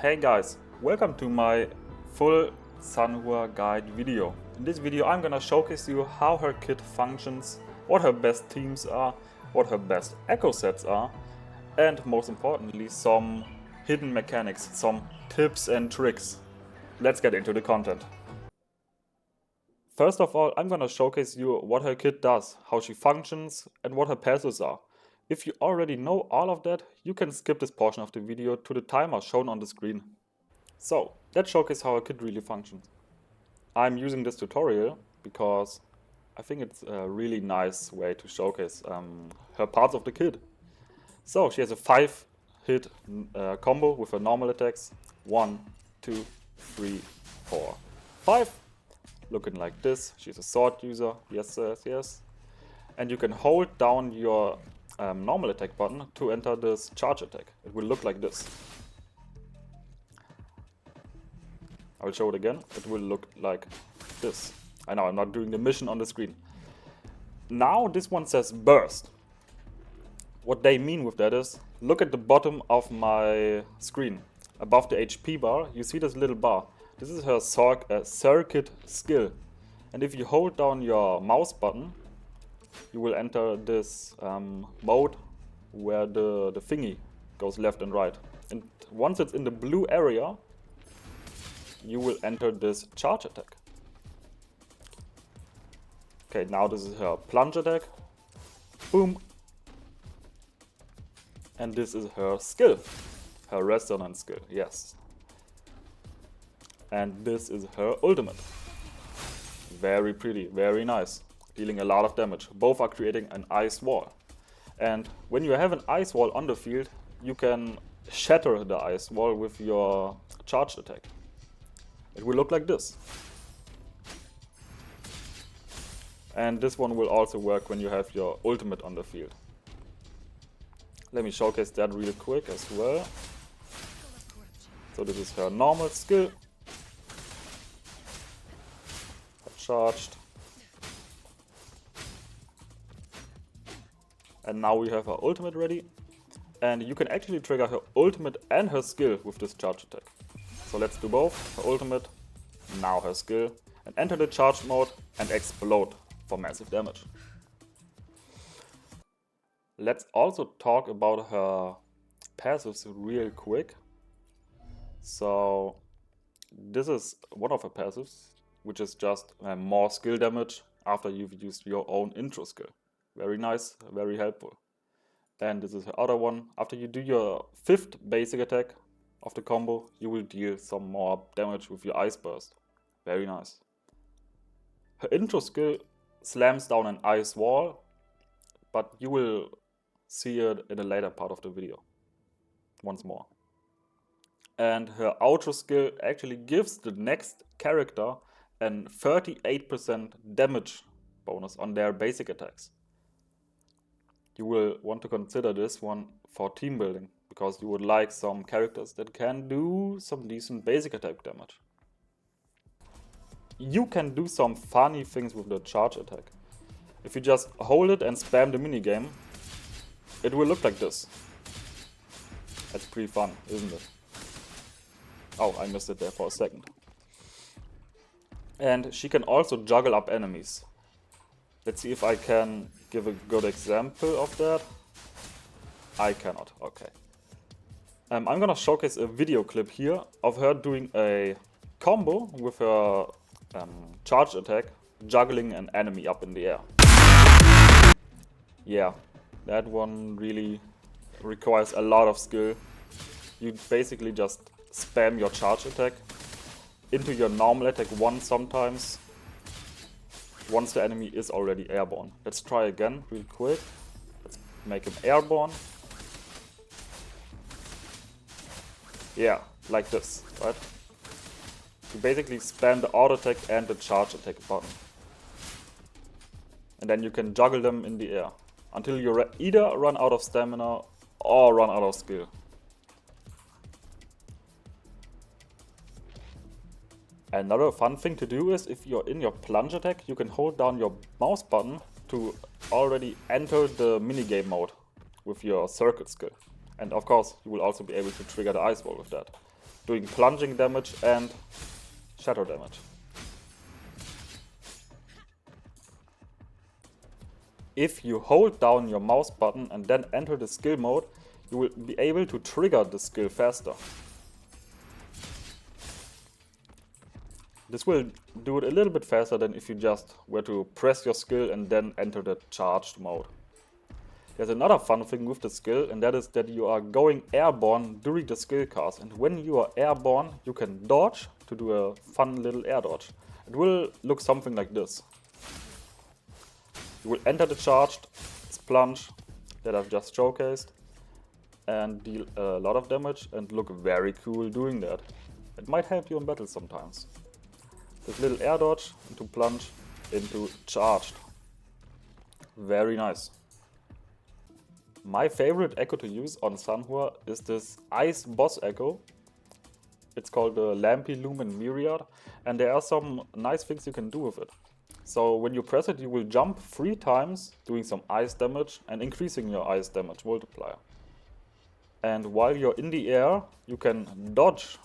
Hey guys, welcome to my full Sanhua guide video. In this video I'm gonna showcase you how her kit functions, what her best themes are, what her best echo sets are, and most importantly some hidden mechanics, some tips and tricks. Let's get into the content. First of all, I'm gonna showcase you what her kit does, how she functions, and what her passives are. If you already know all of that, you can skip this portion of the video to the timer shown on the screen. So, let's showcase how her kit really functions. I'm using this tutorial because I think it's a really nice way to showcase her parts of the kit. So, she has a 5-hit combo with her normal attacks. 1, 2, 3, 4, 5. Looking like this. She's a sword user. Yes, yes, yes. And you can hold down your normal attack button to enter this charge attack. It will look like this. I will show it again. It will look like this. I know I'm not doing the mission on the screen. Now this one says burst. What they mean with that is, look at the bottom of my screen. Above the HP bar, you see this little bar. This is her circuit skill. And if you hold down your mouse button, you will enter this mode where the thingy goes left and right. And once it's in the blue area, you will enter this charge attack. Okay, now this is her plunge attack. Boom. And this is her skill. Her resonance skill, yes. And this is her ultimate. Very pretty, very nice. Dealing a lot of damage. Both are creating an ice wall. And when you have an ice wall on the field, you can shatter the ice wall with your charged attack. It will look like this. And this one will also work when you have your ultimate on the field. Let me showcase that real quick as well. So this is her normal skill. Charged. And now we have her ultimate ready. And you can actually trigger her ultimate and her skill with this charge attack. So let's do both. Her ultimate, now her skill. And enter the charge mode and explode for massive damage. Let's also talk about her passives real quick. So this is one of her passives, which is just more skill damage after you've used your own intro skill. Very nice, very helpful. And this is her other one. After you do your 5th basic attack of the combo, you will deal some more damage with your ice burst. Very nice. Her intro skill slams down an ice wall, but you will see it in a later part of the video. Once more. And her outro skill actually gives the next character an 38% damage bonus on their basic attacks. You will want to consider this one for team building, because you would like some characters that can do some decent basic attack damage. You can do some funny things with the charge attack. If you just hold it and spam the minigame, it will look like this. That's pretty fun, isn't it? Oh, I missed it there for a second. And she can also juggle up enemies. Let's see if I can give a good example of that. I cannot, okay. I'm gonna showcase a video clip here of her doing a combo with her charge attack, juggling an enemy up in the air. Yeah, that one really requires a lot of skill. You basically just spam your charge attack into your normal attack once sometimes, once the enemy is already airborne. Let's try again real quick. Let's make him airborne. Yeah, like this, right? You basically spam the auto attack and the charge attack button. And then you can juggle them in the air until you either run out of stamina or run out of skill. Another fun thing to do is, if you're in your plunge attack, you can hold down your mouse button to already enter the minigame mode with your circuit skill. And of course, you will also be able to trigger the ice wall with that. doing plunging damage and shatter damage. If you hold down your mouse button and then enter the skill mode, you will be able to trigger the skill faster. This will do it a little bit faster than if you just were to press your skill and then enter the charged mode. There's another fun thing with the skill, and that is that you are going airborne during the skill cast. And when you are airborne, you can dodge to do a fun little air dodge. It will look something like this. You will enter the charged plunge that I've just showcased and deal a lot of damage and look very cool doing that. It might help you in battle sometimes. This little air dodge into plunge into charged. Very nice. My favorite echo to use on Sanhua is this ice boss echo. It's called the Lampy Lumen Myriad, and there are some nice things you can do with it. So when you press it, you will jump 3 times, doing some ice damage and increasing your ice damage multiplier. And while you're in the air, you can dodge.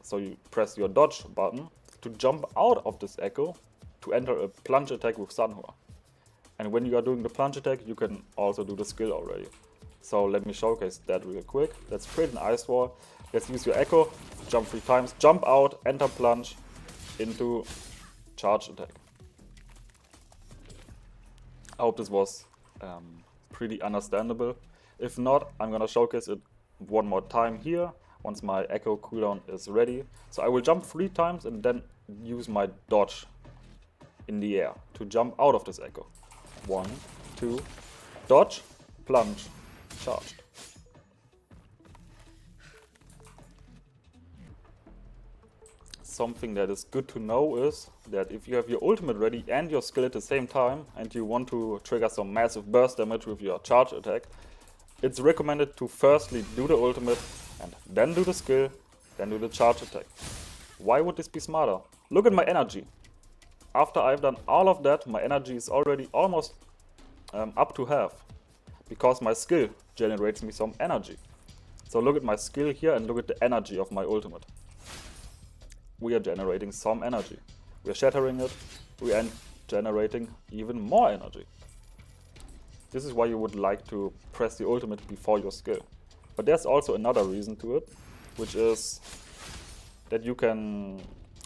So you press your dodge button to jump out of this echo to enter a plunge attack with Sanhua. And when you are doing the plunge attack, you can also do the skill already. So let me showcase that real quick. Let's create an ice wall. Let's use your echo, jump 3 times, jump out, enter plunge into charge attack. I hope this was pretty understandable. If not, I'm gonna showcase it one more time here once my echo cooldown is ready. So I will jump 3 times and then use my dodge in the air to jump out of this echo. 1, 2, dodge, plunge, charged. Something that is good to know is that if you have your ultimate ready and your skill at the same time and you want to trigger some massive burst damage with your charge attack, it's recommended to firstly do the ultimate and then do the skill, then do the charge attack. Why would this be smarter? Look at my energy. After I've done all of that, my energy is already almost up to half, because my skill generates me some energy. So look at my skill here and look at the energy of my ultimate. We are generating some energy. We are shattering it, we are generating even more energy. This is why you would like to press the ultimate before your skill. But there's also another reason to it, which is that you can...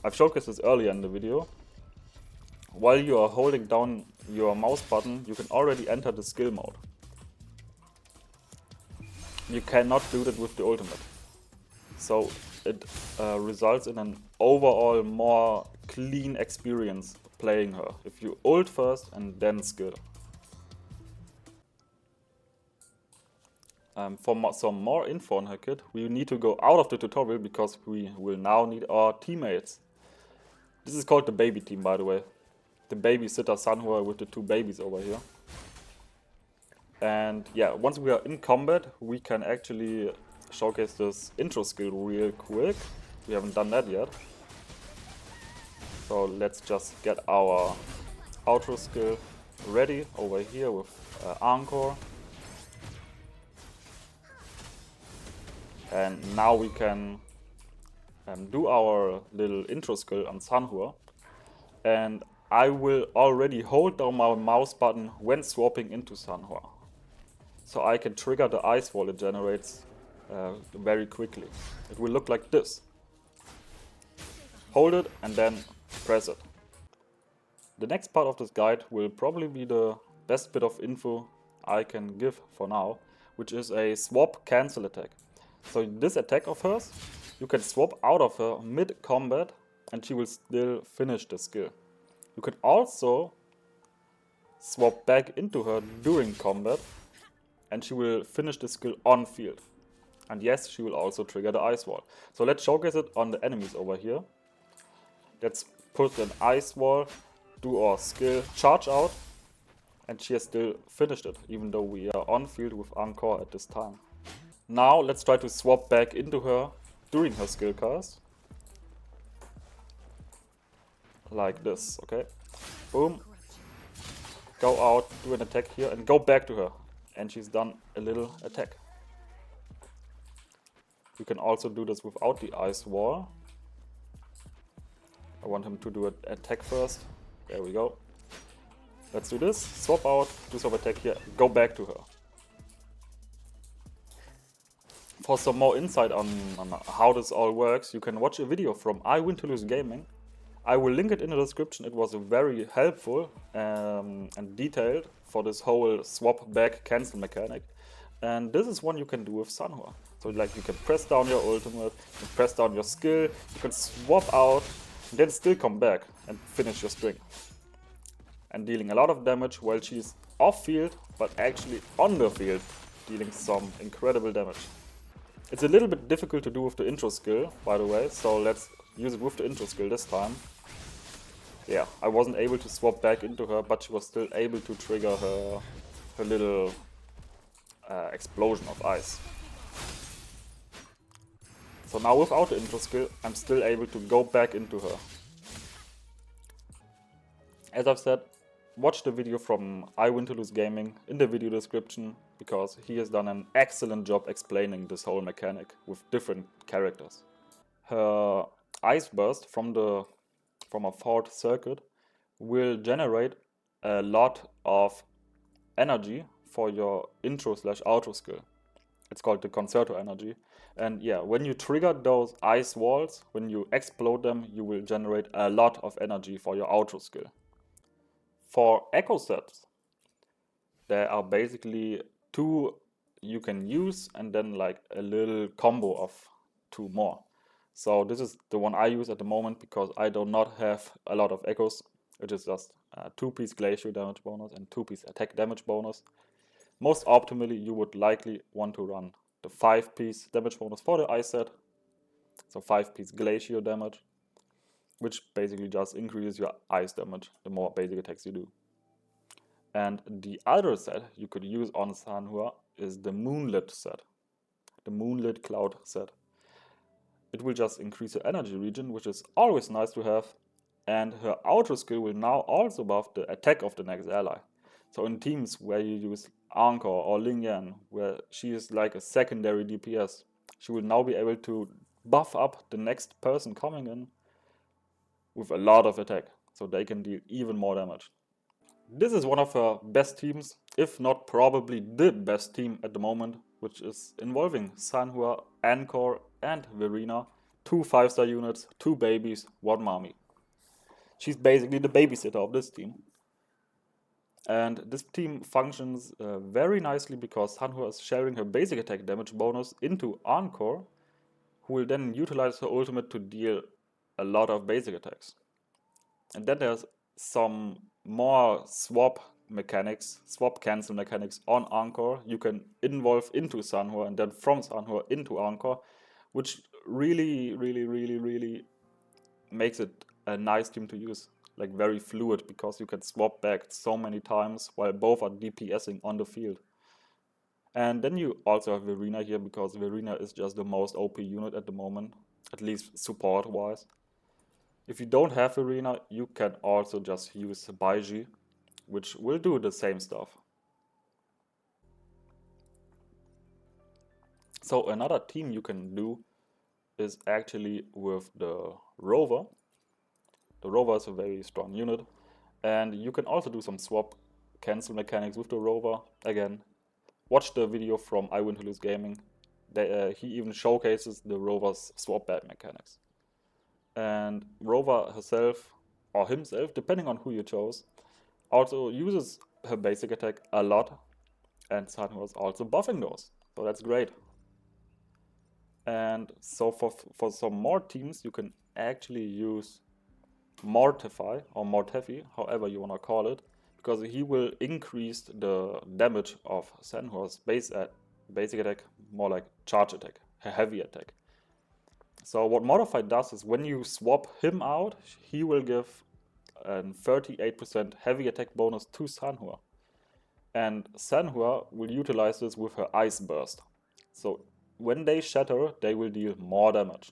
I've showcased this earlier in the video. While you are holding down your mouse button, you can already enter the skill mode. You cannot do that with the ultimate. So it results in an overall more clean experience playing her, if you ult first and then skill. For some more info on her kit, we need to go out of the tutorial because we will now need our teammates. This is called the baby team, by the way. The babysitter Sanhua with the 2 babies over here. And yeah, once we are in combat, we can actually showcase this intro skill real quick. We haven't done that yet. So let's just get our outro skill ready over here with Encore. And now we can do our little intro skill on Sanhua. And I will already hold down my mouse button when swapping into Sanhua. So I can trigger the ice wall it generates very quickly. It will look like this. Hold it and then press it. The next part of this guide will probably be the best bit of info I can give for now, which is a swap cancel attack. So this attack of hers, you can swap out of her mid-combat and she will still finish the skill. You can also swap back into her during combat and she will finish the skill on field. And yes, she will also trigger the ice wall. So let's showcase it on the enemies over here. Let's put an ice wall, do our skill, charge out, and she has still finished it, even though we are on field with Encore at this time. Now let's try to swap back into her during her skill cast. Like this, okay? Boom. Go out, do an attack here, and go back to her. And she's done a little attack. You can also do this without the ice wall. I want him to do an attack first. There we go. Let's do this. Swap out, do some attack here, go back to her. For some more insight on how this all works, you can watch a video from Gaming. I will link it in the description. It was very helpful and detailed for this whole swap back cancel mechanic. And this is one you can do with Sanhua. So like you can press down your ultimate, you can press down your skill, you can swap out, and then still come back and finish your string. And dealing a lot of damage while she's off field, but actually on the field, dealing some incredible damage. It's a little bit difficult to do with the intro skill, by the way, so let's use it with the intro skill this time. Yeah, I wasn't able to swap back into her, but she was still able to trigger her little explosion of ice. So now without the intro skill, I'm still able to go back into her. As I've said, watch the video from Gaming in the video description, because he has done an excellent job explaining this whole mechanic with different characters. Her ice burst from a fourth circuit will generate a lot of energy for your intro/outro skill. It's called the concerto energy. And yeah, when you trigger those ice walls, when you explode them, you will generate a lot of energy for your outro skill. For echo sets, there are basically two you can use and then like a little combo of two more. So this is the one I use at the moment because I do not have a lot of echoes. It is just a 2-piece glacier damage bonus and 2-piece attack damage bonus. Most optimally, you would likely want to run the 5-piece damage bonus for the ice set. So 5-piece glacier damage, which basically just increases your ice damage the more basic attacks you do. And the other set you could use on Sanhua is the Moonlit set, the Moonlit Cloud set. It will just increase her energy regen, which is always nice to have, and her outro skill will now also buff the attack of the next ally. So in teams where you use Anchor or Lingyan, where she is like a secondary DPS, she will now be able to buff up the next person coming in with a lot of attack, so they can deal even more damage. This is one of her best teams, if not probably the best team at the moment, which is involving Sanhua, Anchor and Verina, 2 5-star units, 2 babies, 1 mommy. She's basically the babysitter of this team. And this team functions very nicely because Sanhua is sharing her basic attack damage bonus into Anchor, who will then utilize her ultimate to deal a lot of basic attacks. And then there's some more swap cancel mechanics on Anchor. You can involve into Sanhua and then from Sanhua into Anchor, which really makes it a nice team to use. Like very fluid, because you can swap back so many times while both are DPSing on the field. And then you also have Verina here, because Verina is just the most OP unit at the moment, at least support wise. If you don't have Verina, you can also just use Baiji, which will do the same stuff. So another team you can do is actually with the Rover. The Rover is a very strong unit, and you can also do some swap cancel mechanics with the Rover. Again, watch the video from Gaming. He even showcases the Rover's swap back mechanics. And Rover herself, or himself, depending on who you chose, also uses her basic attack a lot, and Sanhua is also buffing those, so that's great. And so for some more teams, you can actually use Mortify or Mortefi, however you want to call it, because he will increase the damage of Sanhua's basic attack, more like charge attack, a heavy attack. So what Modify does is when you swap him out, he will give a 38% heavy attack bonus to Sanhua. And Sanhua will utilize this with her Ice Burst. So when they shatter, they will deal more damage.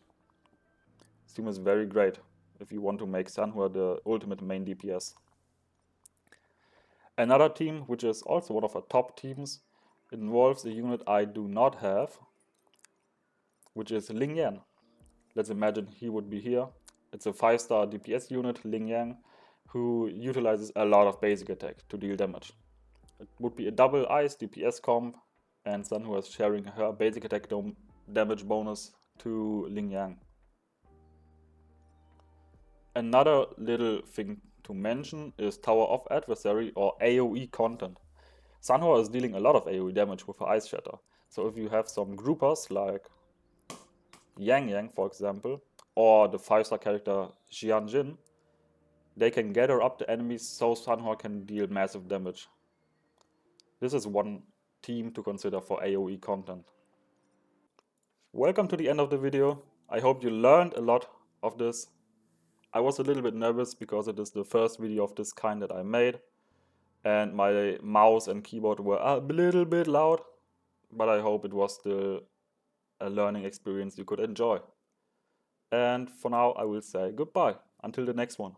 This team is very great if you want to make Sanhua the ultimate main DPS. Another team, which is also one of our top teams, involves a unit I do not have. which is Ling Yan. Let's imagine he would be here. It's a 5-star DPS unit, Ling Yang, who utilizes a lot of basic attack to deal damage. It would be a double ice DPS comp, and Sanhua is sharing her basic attack damage bonus to Ling Yang. Another little thing to mention is Tower of Adversary or AoE content. Sanhua is dealing a lot of AoE damage with her Ice Shatter. So if you have some groupers like Yang, for example, or the 5-star character jiyan, they can gather up the enemies so Sanhua can deal massive damage. This is one team to consider for AoE content. Welcome to the end of the video. I hope you learned a lot of this. I was a little bit nervous because it is the first video of this kind that I made, and my mouse and keyboard were a little bit loud, but I hope it was still a learning experience you could enjoy. And for now, I will say goodbye until the next one.